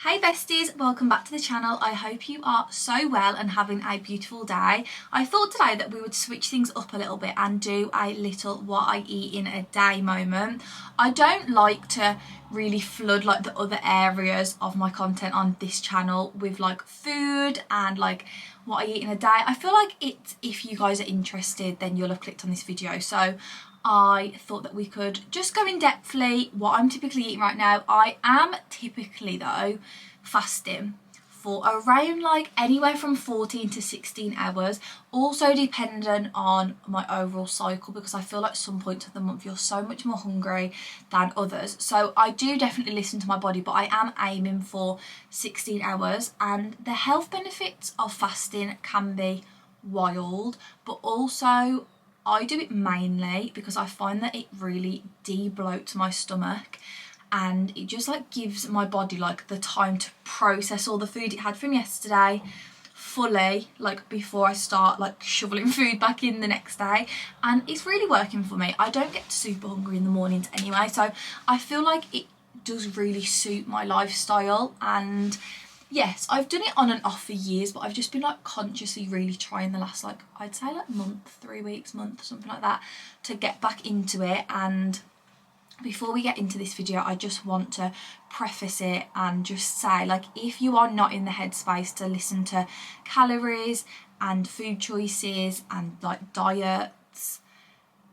Hey besties, welcome back to the channel. I hope you are so well and having a beautiful day. I thought today that we would switch things up a little bit and do a little what I eat in a day moment. I don't like to really flood like the other areas of my content on this channel with like food and like what I eat in a day. I feel like if you guys are interested, then you'll have clicked on this video. So I thought that we could just go in depthly what I'm typically eating right now. I am typically though fasting for around like anywhere from 14 to 16 hours, also dependent on my overall cycle, because I feel like some points of the month you're so much more hungry than others. So I do definitely listen to my body, but I am aiming for 16 hours, and the health benefits of fasting can be wild, but also I do it mainly because I find that it really de-bloats my stomach, and it just like gives my body like the time to process all the food it had from yesterday fully, like before I start like shoveling food back in the next day. And it's really working for me. I don't get super hungry in the mornings anyway, so I feel like it does really suit my lifestyle. And yes, I've done it on and off for years, but I've just been like consciously really trying the last like, I'd say like month, 3 weeks, month, something like that, to get back into it. And before we get into this video, I just want to preface it and just say, like, if you are not in the headspace to listen to calories and food choices and like diets,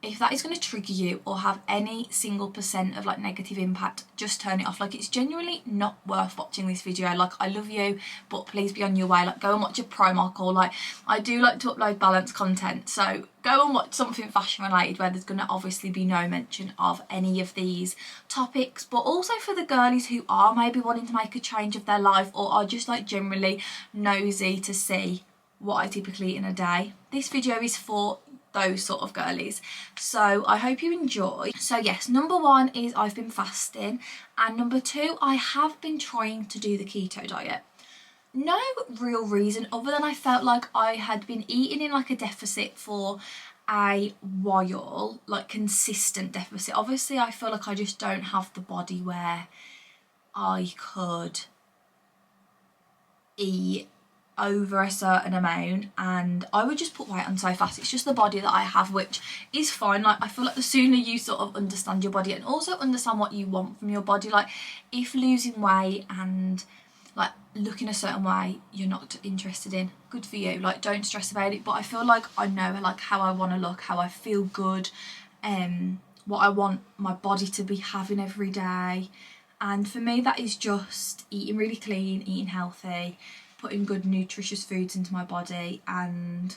if that is going to trigger you or have any single percent of like negative impact, just turn it off. Like, it's genuinely not worth watching this video. Like, I love you, but please be on your way. Like, go and watch a Primark haul. Like, I do like to upload balanced content, so go and watch something fashion related where there's going to obviously be no mention of any of these topics. But also for the girlies who are maybe wanting to make a change of their life, or are just like generally nosy to see what I typically eat in a day, this video is for those sort of girlies. So I hope you enjoy. So yes, number one is I've been fasting, and number two, I have been trying to do the keto diet. No real reason other than I felt like I had been eating in like a deficit for a while, like consistent deficit. Obviously I feel like I just don't have the body where I could eat over a certain amount and I would just put weight on so fast. It's just the body that I have, which is fine. Like, I feel like the sooner you sort of understand your body and also understand what you want from your body, like if losing weight and like looking a certain way you're not interested in, good for you, like don't stress about it. But I feel like I know like how I want to look, how I feel good, what I want my body to be having every day. And for me that is just eating really clean, eating healthy, putting good nutritious foods into my body and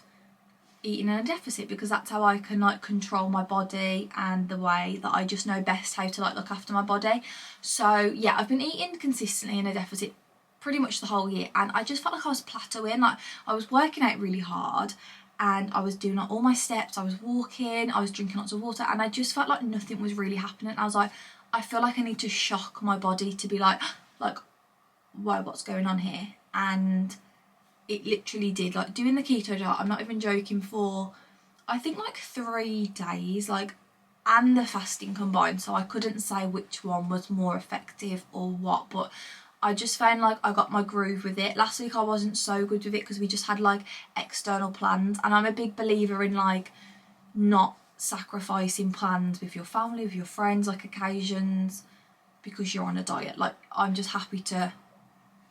eating in a deficit, because that's how I can like control my body and the way that I just know best how to like look after my body. So yeah, I've been eating consistently in a deficit pretty much the whole year, and I just felt like I was plateauing. Like, I was working out really hard and I was doing like all my steps, I was walking, I was drinking lots of water, and I just felt like nothing was really happening. I was like, I feel like I need to shock my body to be like, whoa, what's going on here? And it literally did. Like, doing the keto diet, I'm not even joking, for I think like 3 days, like, and the fasting combined, so I couldn't say which one was more effective or what, but I just found like I got my groove with it. Last week I wasn't so good with it because we just had like external plans, and I'm a big believer in like not sacrificing plans with your family, with your friends, like occasions, because you're on a diet. Like, I'm just happy to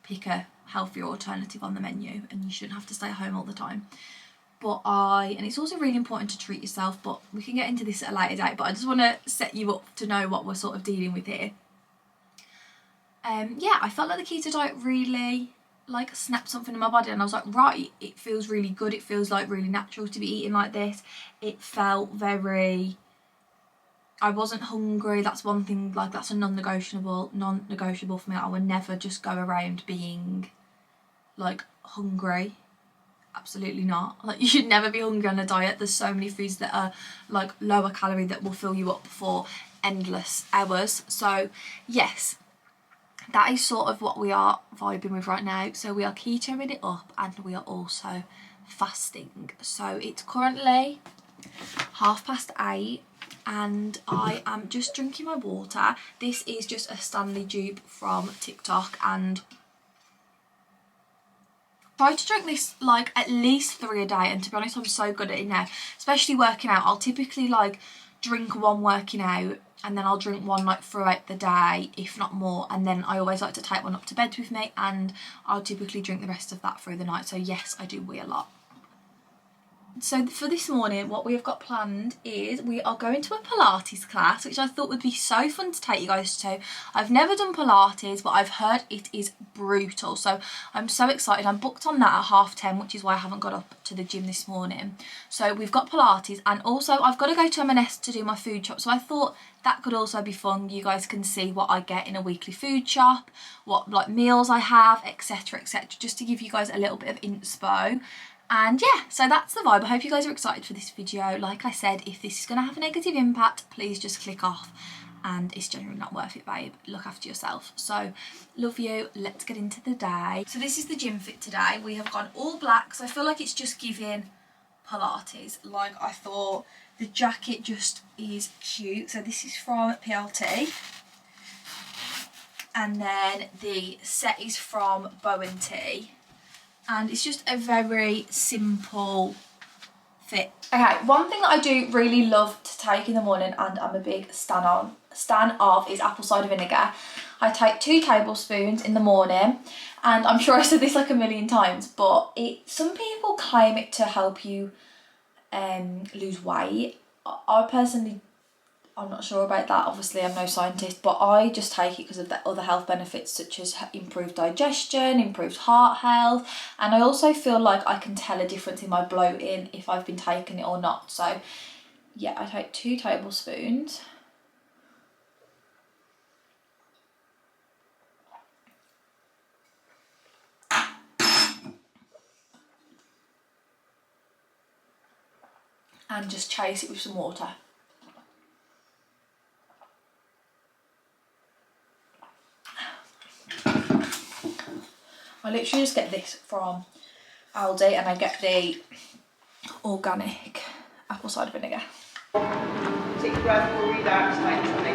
pick a healthier alternative on the menu, and you shouldn't have to stay at home all the time. And it's also really important to treat yourself, but we can get into this at a later date, but I just want to set you up to know what we're sort of dealing with here. Yeah, I felt like the keto diet really like snapped something in my body, and I was like, right, it feels really good, it feels like really natural to be eating like this. It felt very, I wasn't hungry. That's one thing, like that's a non-negotiable for me. I would never just go around being like hungry. Absolutely not. Like, you should never be hungry on a diet. There's so many foods that are like lower calorie that will fill you up for endless hours. So yes, that is sort of what we are vibing with right now. So we are ketoing it up and we are also fasting. So it's currently 8:30 and I am just drinking my water. This is just a Stanley dupe from TikTok, and try to drink this like at least 3 a day, and to be honest I'm so good at it now, especially working out. I'll typically like drink one working out, and then I'll drink one like throughout the day, if not more, and then I always like to take one up to bed with me, and I'll typically drink the rest of that through the night. So yes, I do wee a lot. So for this morning, what we have got planned is we are going to a Pilates class, which I thought would be so fun to take you guys to. I've never done Pilates, but I've heard it is brutal. So I'm so excited. I'm booked on that at 10:30, which is why I haven't got up to the gym this morning. So we've got Pilates, and also I've got to go to M&S to do my food shop. So I thought that could also be fun. You guys can see what I get in a weekly food shop, what like meals I have, etc, etc, just to give you guys a little bit of inspo. And yeah, so that's the vibe. I hope you guys are excited for this video. Like I said, if this is going to have a negative impact, please just click off. And it's generally not worth it, babe. Look after yourself. So, love you. Let's get into the day. So this is the gym fit today. We have gone all black, so I feel like it's just giving Pilates. Like I thought, the jacket just is cute. So this is from PLT. And then the set is from Bowen T. And it's just a very simple fit. Okay, one thing that I do really love to take in the morning, and I'm a big stan of, is apple cider vinegar. I take 2 tablespoons in the morning, and I'm sure I said this like a million times, but some people claim it to help you lose weight. I personally, I'm not sure about that. Obviously I'm no scientist, but I just take it because of the other health benefits, such as improved digestion, improved heart health, and I also feel like I can tell a difference in my bloating if I've been taking it or not. So yeah, I take 2 tablespoons. And just chase it with some water. I literally just get this from Aldi, and I get the organic apple cider vinegar. Take a breath, breathe out, tight tummy.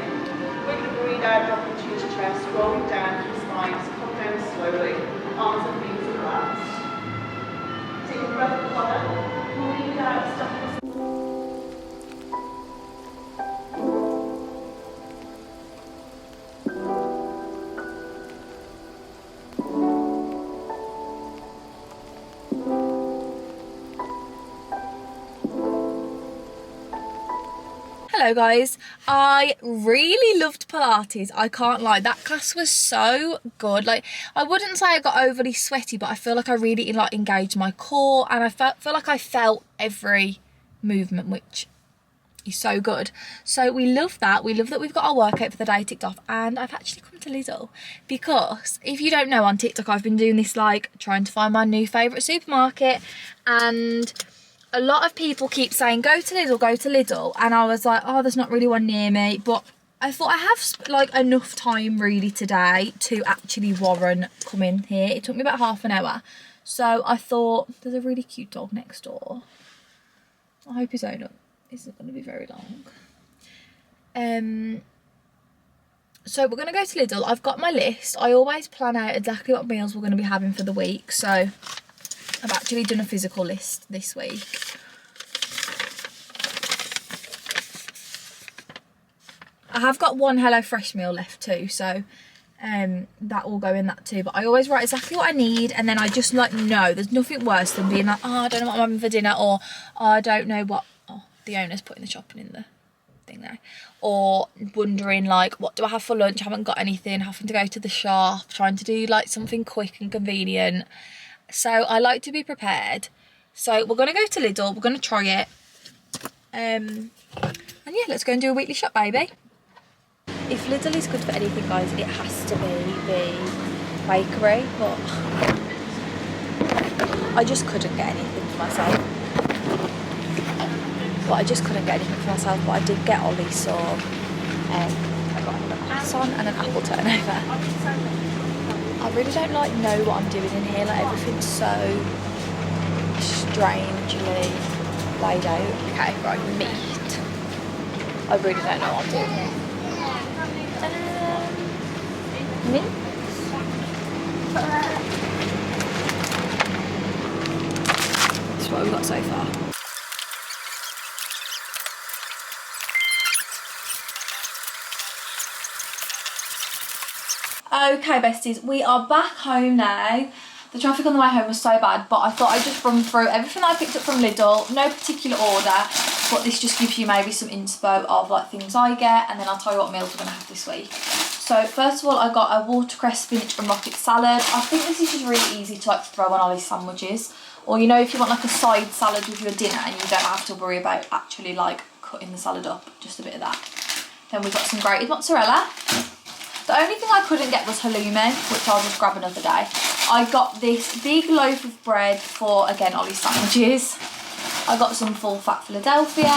When you breathe out, drop into your chest, rolling down to the spine, come down slowly, arms and feet relaxed. Take a breath, Connor. Breathe out, stop. Hello guys, I really loved Pilates. I can't lie, that class was so good. Like, I wouldn't say I got overly sweaty, but I feel like I really like engaged my core, and I feel like I felt every movement, which is so good. So we love that. We love that we've got our workout for the day ticked off, and I've actually come to Lidl because if you don't know, on TikTok I've been doing this like trying to find my new favourite supermarket, and a lot of people keep saying go to Lidl, and I was like, oh, there's not really one near me, but I thought I have like enough time really today to actually warrant coming here. It took me about half an hour, so I thought there's a really cute dog next door. I hope his owner isn't going to be very long. So we're going to go to Lidl. I've got my list. I always plan out exactly what meals we're going to be having for the week, so I've actually done a physical list this week. I have got one HelloFresh meal left too, so that will go in that too. But I always write exactly what I need, and then I just like know there's nothing worse than being like, oh, I don't know what I'm having for dinner, or oh, I don't know what, oh, the owner's putting the shopping in the thing now, or wondering like, what do I have for lunch? I haven't got anything, having to go to the shop, trying to do like something quick and convenient. So I like to be prepared. So we're going to go to Lidl, we're going to try it. And yeah, let's go and do a weekly shop, baby. If Lidl is good for anything, guys, it has to be the bakery, but I just couldn't get anything for myself. But I did get Ollie some, I got a croissant and an apple turnover. I really don't like know what I'm doing in here, like everything's so strangely laid out. Okay, right, meat. I really don't know what I'm doing here. Mint. we got so far. Okay besties, we are back home now. The traffic on the way home was so bad, but I thought I'd just run through everything I picked up from Lidl, no particular order, but this just gives you maybe some inspo of like things I get, and then I'll tell you what meals we're going to have this week. So first of all, I got a watercress, spinach and rocket salad. I think this is just really easy to like throw on all these sandwiches, or you know, if you want like a side salad with your dinner and you don't have to worry about actually like cutting the salad up, just a bit of that. Then we've got some grated mozzarella. The only thing I couldn't get was halloumi, which I'll just grab another day. I got this big loaf of bread for, again, Ollie's sandwiches. I got some full fat Philadelphia.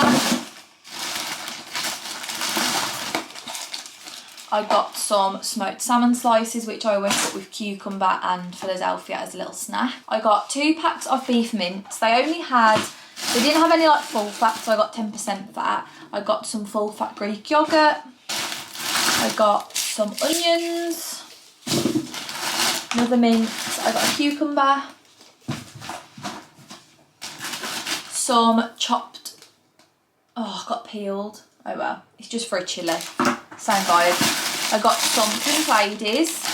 I got some smoked salmon slices, which I always put with cucumber and Philadelphia as a little snack. I got 2 packs of beef mince. They didn't have any like full fat, so I got 10% fat. I got some full fat Greek yoghurt. I got some onions, another mince, I got a cucumber, some chopped, I got peeled, oh well, it's just for a chilli, same vibe. I got some pink ladies.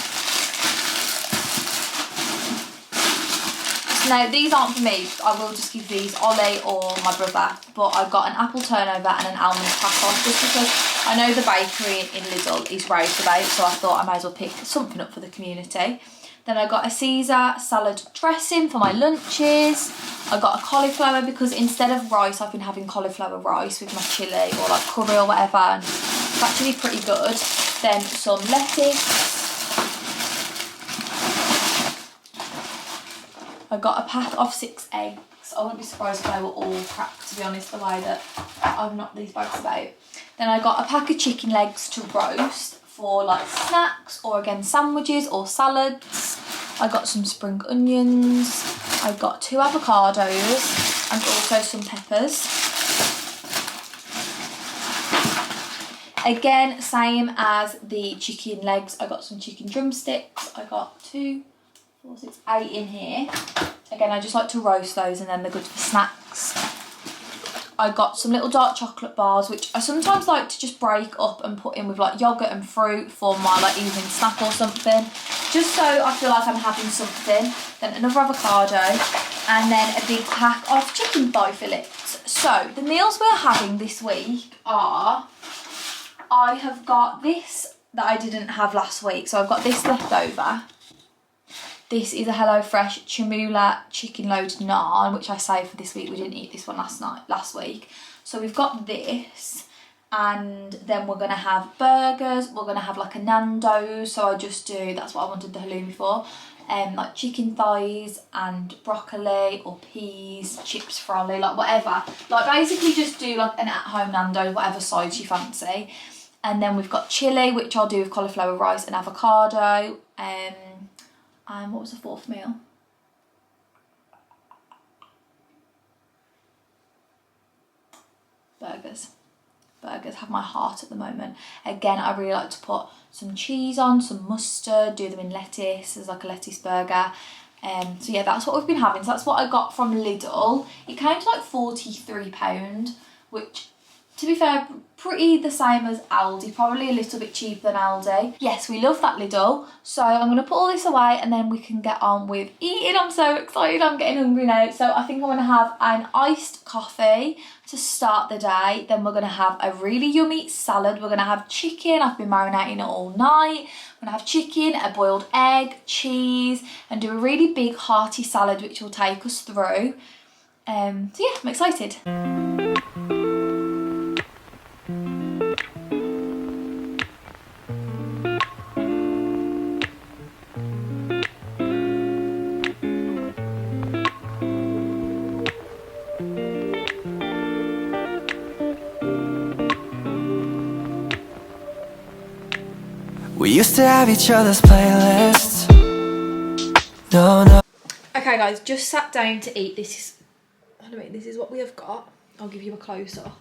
Now these aren't for me, I will just give these Ollie or my brother, but I got an apple turnover and an almond croissant just because I know the bakery in Lidl is raved about, so I thought I might as well pick something up for the community. Then I got a Caesar salad dressing for my lunches. I got a cauliflower because instead of rice I've been having cauliflower rice with my chilli or like curry or whatever, and it's actually pretty good. Then some lettuce. I got a pack of 6 eggs. I wouldn't be surprised if they were all cracked, to be honest, the way that I've knocked these bags about. Then I got a pack of chicken legs to roast for like snacks or again sandwiches or salads. I got some spring onions. I got 2 avocados and also some peppers. Again, same as the chicken legs, I got some chicken drumsticks. I got 2, 4, 6, 8 in here. Again, I just like to roast those and then they're good for snacks. I got some little dark chocolate bars, which I sometimes like to just break up and put in with like yogurt and fruit for my like evening snack or something, just so I feel like I'm having something. Then another avocado and then a big pack of chicken thigh fillets. So the meals we're having this week are, I have got this that I didn't have last week, so I've got this left over. This is a HelloFresh Chamula chicken loaded naan, which I saved for this week. We didn't eat this one last week. So we've got this, and then we're gonna have burgers. We're gonna have like a Nando's. So that's what I wanted the halloumi for. Like chicken thighs and broccoli or peas, chips for Ollie, like whatever. Like basically just do like an at-home Nando's, whatever size you fancy. And then we've got chili, which I'll do with cauliflower rice and avocado. And what was the 4th meal? Burgers. Burgers have my heart at the moment. Again, I really like to put some cheese on, some mustard, do them in lettuce as like a lettuce burger. So yeah, that's what we've been having. So that's what I got from Lidl. It came to like £43, which, to be fair, pretty the same as Aldi, probably a little bit cheaper than Aldi. Yes, we love that Lidl. So I'm going to put all this away and then we can get on with eating. I'm so excited, I'm getting hungry now. So I think I'm going to have an iced coffee to start the day. Then we're going to have a really yummy salad. We're going to have chicken. I've been marinating it all night. We're going to have chicken, a boiled egg, cheese, and do a really big hearty salad which will take us through. So yeah, I'm excited. We used to have each other's playlists. No. Okay guys, just sat down to eat. This is what we have got. I'll give you a close up.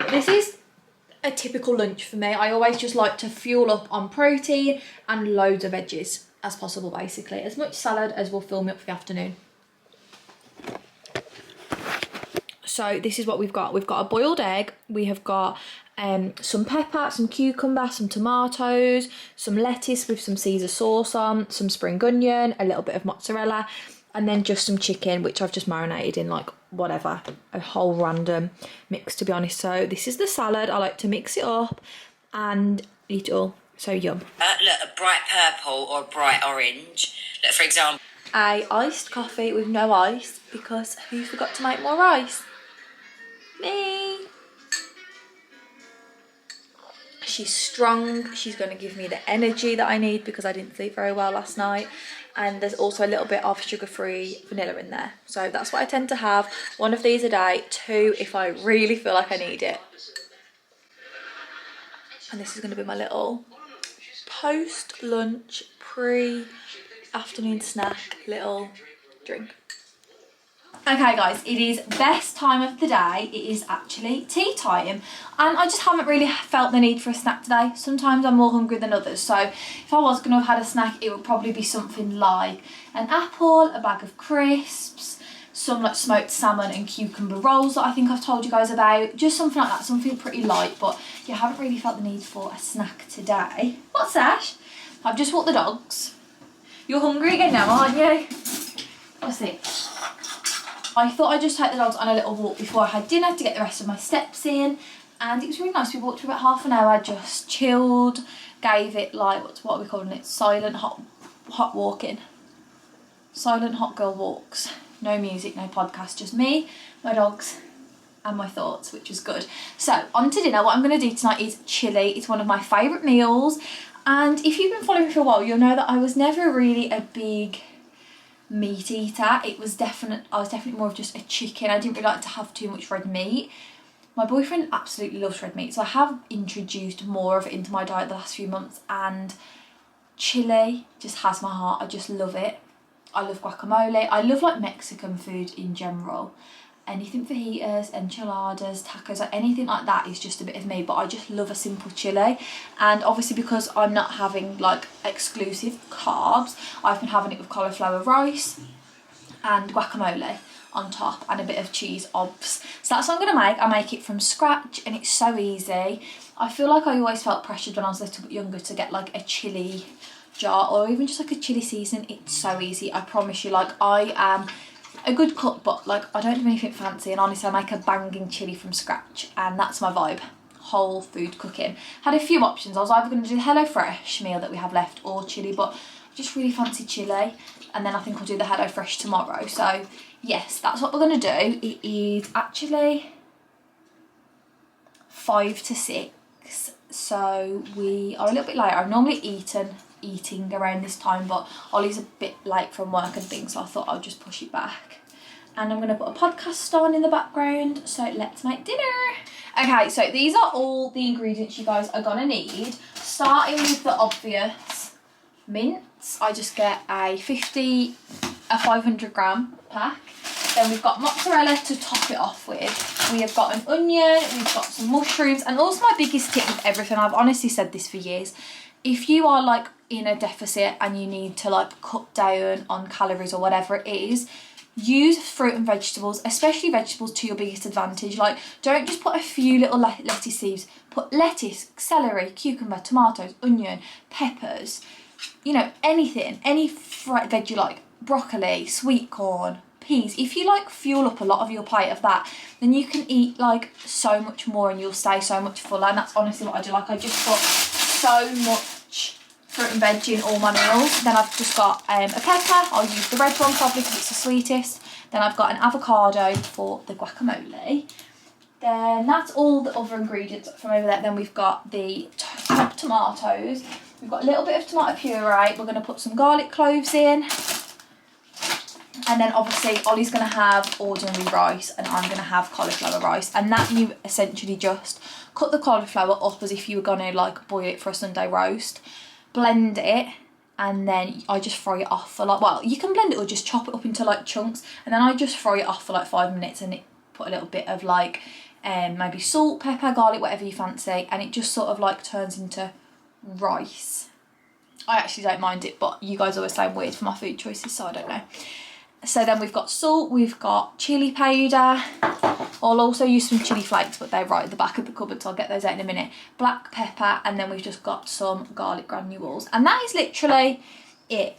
This is a typical lunch for me. I always just like to fuel up on protein and loads of veggies as possible, basically. As much salad as will fill me up for the afternoon. So this is what we've got. We've got a boiled egg, we have got some pepper, some cucumber, some tomatoes, some lettuce with some Caesar sauce on, some spring onion, a little bit of mozzarella, and then just some chicken, which I've just marinated in like whatever, a whole random mix, to be honest. So this is the salad. I like to mix it up and eat it all. So yum. Look, a bright purple or a bright orange. Look, for example, A iced coffee with no ice, because who forgot to make more ice? Me. She's strong. She's going to give me the energy that I need because I didn't sleep very well last night. And there's also a little bit of sugar-free vanilla in there. So that's what I tend to have. 1 of these a day, 2 if I really feel like I need it. And this is going to be my little post-lunch, pre-afternoon snack little drink. Okay guys, it is best time of the day. It is actually tea time, and I just haven't really felt the need for a snack today. Sometimes I'm more hungry than others, so if I was going to have had a snack, it would probably be something like an apple, a bag of crisps, some like smoked salmon and cucumber rolls that I think I've told you guys about. Just something like that, something pretty light, but yeah, I haven't really felt the need for a snack today. What's that? I've just walked the dogs. You're hungry again now, aren't you? What's this? I thought I'd just take the dogs on a little walk before I had dinner to get the rest of my steps in, and it was really nice. We walked for about half an hour, just chilled, gave it like, what are we calling it? Silent hot walking. Silent hot girl walks. No music, no podcast, just me, my dogs and my thoughts, which was good. So on to dinner. What I'm going to do tonight is chili. It's one of my favourite meals, and if you've been following me for a while, you'll know that I was never really a big meat eater. I was definitely more of just a chicken. I didn't really like to have too much red meat. My boyfriend absolutely loves red meat, so I have introduced more of it into my diet the last few months, and chili just has my heart. I just love it. I love guacamole. I love like Mexican food in general. Anything fajitas, enchiladas, tacos, like anything like that is just a bit of me, but I just love a simple chili. And obviously because I'm not having like exclusive carbs, I've been having it with cauliflower rice and guacamole on top and a bit of cheese obs. So that's what I'm going to make. I make it from scratch and it's so easy. I feel like I always felt pressured when I was a little bit younger to get like a chili jar or even just like a chili season. It's so easy, I promise you. Like, I am a good cook, but like I don't do anything fancy, and honestly I make a banging chili from scratch, and that's my vibe. Whole food cooking. Had a few options. I was either going to do the HelloFresh meal that we have left or chili, but I just really fancy chili, and then I think I'll do the HelloFresh tomorrow. So yes, that's what we're going to do. It is actually 5 to 6, so we are a little bit later. I've normally eating around this time, but Ollie's a bit late from work and things, so I thought I'll just push it back. And I'm going to put a podcast on in the background, so let's make dinner. Okay, so these are all the ingredients you guys are going to need. Starting with the obvious, mince. I just get a 500 gram pack. Then we've got mozzarella to top it off with. We have got an onion, we've got some mushrooms, and also my biggest tip with everything, I've honestly said this for years, if you are like in a deficit and you need to like cut down on calories or whatever it is, use fruit and vegetables, especially vegetables, to your biggest advantage. Like, don't just put a few little lettuce leaves. Put lettuce, celery, cucumber, tomatoes, onion, peppers, you know, anything, any veg you like, broccoli, sweet corn, peas. If you like fuel up a lot of your plate of that, then you can eat like so much more and you'll stay so much fuller. And that's honestly what I do. Like, I just put so much fruit and veg in all my meals. Then I've just got a pepper. I'll use the red one probably because it's the sweetest. Then I've got an avocado for the guacamole. Then that's all the other ingredients from over there. Then we've got the chopped tomatoes. We've got a little bit of tomato puree. We're going to put some garlic cloves in. And then obviously Ollie's going to have ordinary rice and I'm going to have cauliflower rice. And that you essentially just cut the cauliflower up as if you were going to like boil it for a Sunday roast. Blend it, and then I just fry it off for like, well, you can blend it or just chop it up into like chunks, and then I just fry it off for like 5 minutes and put a little bit of like maybe salt, pepper, garlic, whatever you fancy, and it just sort of like turns into rice. I actually don't mind it, but you guys always say I'm weird for my food choices, so I don't know. So then we've got salt, we've got chilli powder. I'll also use some chilli flakes, but they're right at the back of the cupboard, so I'll get those out in a minute. Black pepper, and then we've just got some garlic granules. And that is literally it.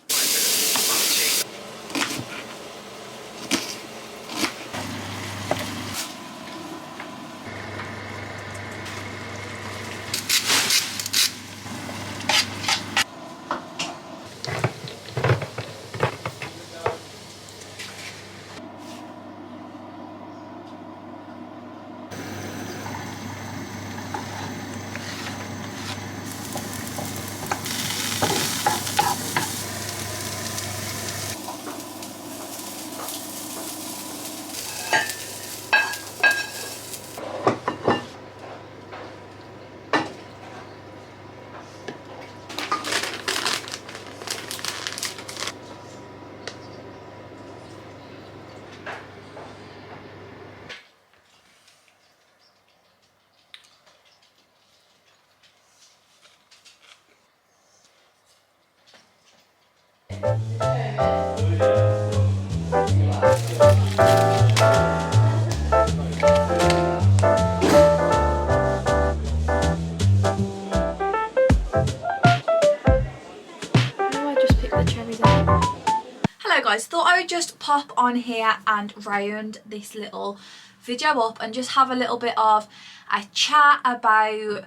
Hello guys, thought I would just pop on here and round this little video up and just have a little bit of a chat about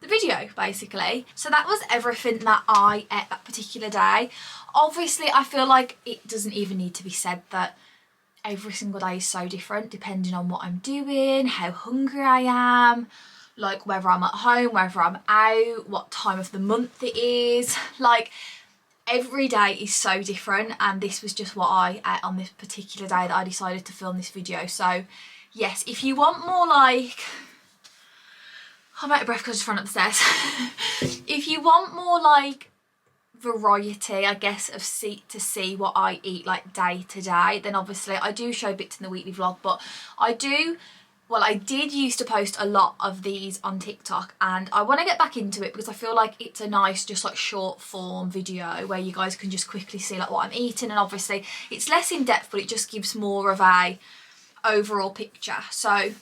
the video basically. So that was everything that I ate that particular day. Obviously I feel like it doesn't even need to be said that every single day is so different depending on what I'm doing, how hungry I am, like whether I'm at home, whether I'm out, what time of the month it is. Like every day is so different, and this was just what I ate on this particular day that I decided to film this video. So yes, if you want more, like, I'm out of breath because I just ran up the stairs. If you want more like variety, I guess, of to see what I eat like day to day, then obviously I do show bits in the weekly vlog, but I did used to post a lot of these on TikTok, and I want to get back into it because I feel like it's a nice just like short form video where you guys can just quickly see like what I'm eating, and obviously it's less in depth but it just gives more of a overall picture. So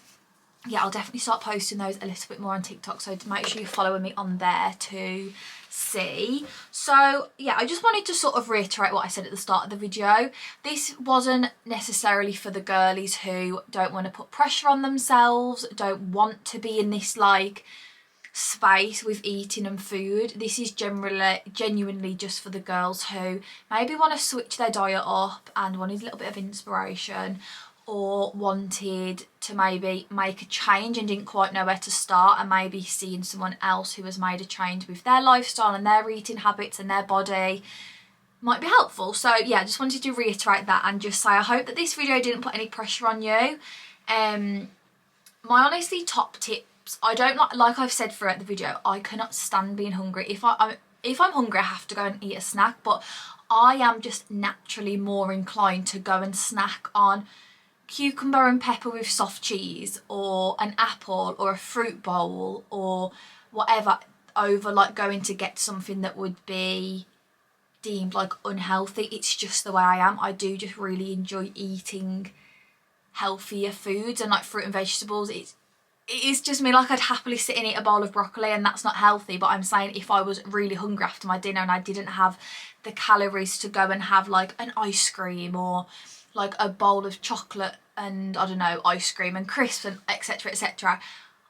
yeah, I'll definitely start posting those a little bit more on TikTok, so make sure you're following me on there to see. So yeah, I just wanted to sort of reiterate what I said at the start of the video. This wasn't necessarily for the girlies who don't want to put pressure on themselves, don't want to be in this like space with eating and food. This is genuinely just for the girls who maybe want to switch their diet up and wanted a little bit of inspiration, or wanted to maybe make a change and didn't quite know where to start, and maybe seeing someone else who has made a change with their lifestyle and their eating habits and their body might be helpful. So yeah, I just wanted to reiterate that and just say I hope that this video didn't put any pressure on you. My honestly top tips, I don't like I've said throughout the video, I cannot stand being hungry. If I'm hungry I have to go and eat a snack, but I am just naturally more inclined to go and snack on cucumber and pepper with soft cheese, or an apple, or a fruit bowl, or whatever, over like going to get something that would be deemed like unhealthy. It's just the way I am. I do just really enjoy eating healthier foods and like fruit and vegetables. It is just me. Like I'd happily sit and eat a bowl of broccoli, and that's not healthy, but I'm saying if I was really hungry after my dinner and I didn't have the calories to go and have like an ice cream or like a bowl of chocolate and I don't know, ice cream and crisps and etc etc,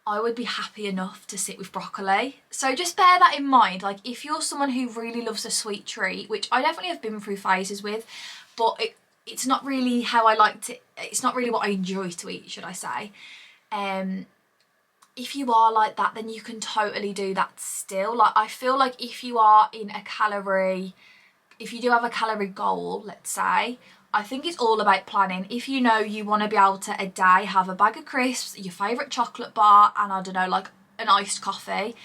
I would be happy enough to sit with broccoli. So just bear that in mind. Like if you're someone who really loves a sweet treat, which I definitely have been through phases with, but it's not really how I like to, it's not really what I enjoy to eat, should I say. If you are like that, then you can totally do that still. Like I feel like if you are in a calorie, if you do have a calorie goal, let's say, I think it's all about planning. If you know you want to be able to a day have a bag of crisps, your favourite chocolate bar, and I don't know, like an iced coffee,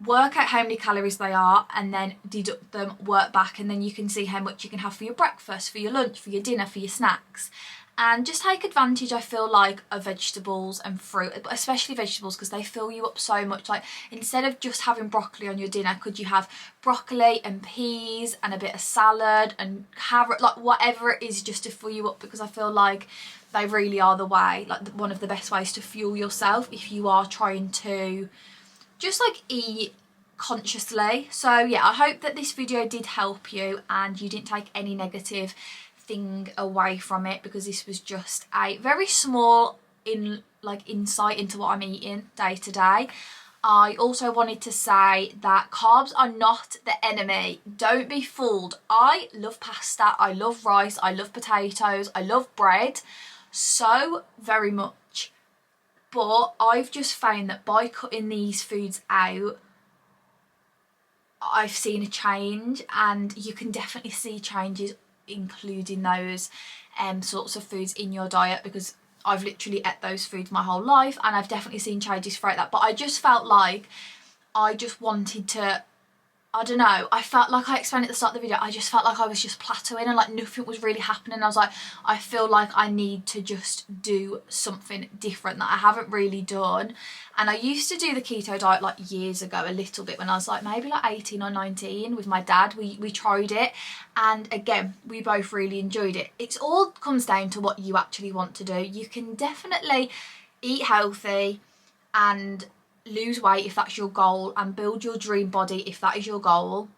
work out how many calories they are and then deduct them, work back, and then you can see how much you can have for your breakfast, for your lunch, for your dinner, for your snacks. And just take advantage, I feel like, of vegetables and fruit, especially vegetables, because they fill you up so much. Like, instead of just having broccoli on your dinner, could you have broccoli and peas and a bit of salad and carrot, like whatever it is, just to fill you up, because I feel like they really are the way, like one of the best ways to fuel yourself if you are trying to just like eat consciously. So yeah, I hope that this video did help you and you didn't take any negative thing away from it, because this was just a very small insight into what I'm eating day to day. I also wanted to say that carbs are not the enemy. Don't be fooled. I love pasta, I love rice, I love potatoes, I love bread so very much. But I've just found that by cutting these foods out, I've seen a change, and you can definitely see changes including those sorts of foods in your diet, because I've literally ate those foods my whole life and I've definitely seen changes throughout that. But I just felt like I just wanted to, I don't know, I felt like I explained at the start of the video, I just felt like I was just plateauing and like nothing was really happening. I was like, I feel like I need to just do something different that I haven't really done. And I used to do the keto diet like years ago, a little bit, when I was like maybe like 18 or 19 with my dad. We tried it, and again, we both really enjoyed it. It all comes down to what you actually want to do. You can definitely eat healthy and lose weight if that's your goal, and build your dream body if that is your goal,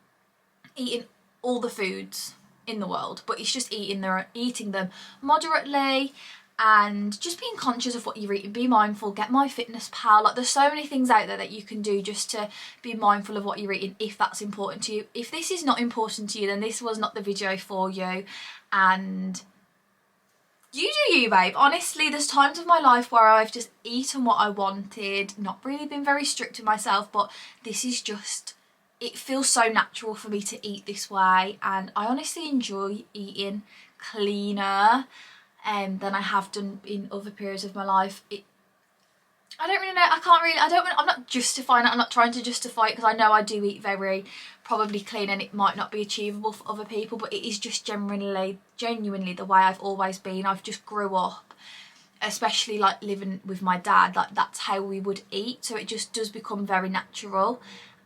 eating all the foods in the world. But it's just eating them moderately and just being conscious of what you're eating. Be mindful, get MyFitnessPal, like there's so many things out there that you can do just to be mindful of what you're eating if that's important to you. If this is not important to you, then this was not the video for you, and you do you, babe. Honestly, there's times of my life where I've just eaten what I wanted, not really been very strict with myself, but this is just, it feels so natural for me to eat this way, and I honestly enjoy eating cleaner than I have done in other periods of my life. I don't really know, I'm not justifying it, I'm not trying to justify it, because I know I do eat very probably clean and it might not be achievable for other people, but it is just genuinely the way I've always been. I've just grew up, especially like living with my dad, like that's how we would eat, so it just does become very natural.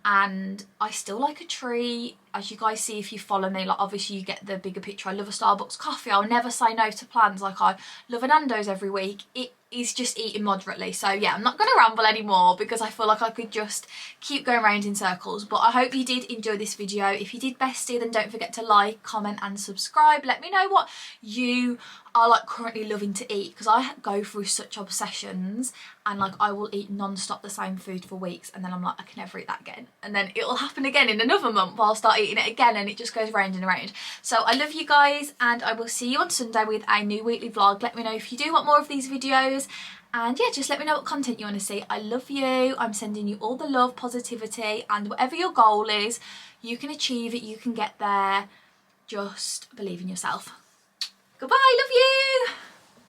And I still like a treat, as you guys see if you follow me, like obviously you get the bigger picture. I love a Starbucks coffee, I'll never say no to plans, like I love a Nando's every week. It is just eating moderately. So yeah, I'm not going to ramble anymore because I feel like I could just keep going around in circles. But I hope you did enjoy this video. If you did, bestie, then don't forget to like, comment and subscribe. Let me know what you are like currently loving to eat, because I go through such obsessions, and like I will eat non-stop the same food for weeks, and then I'm like, I can never eat that again, and then it'll happen again in another month, I'll start eating it again, and it just goes round and around. So I love you guys, and I will see you on Sunday with a new weekly vlog. Let me know if you do want more of these videos, and yeah, just let me know what content you want to see. I love you, I'm sending you all the love, positivity, and whatever your goal is, you can achieve it, you can get there. Just believe in yourself. Goodbye, love you.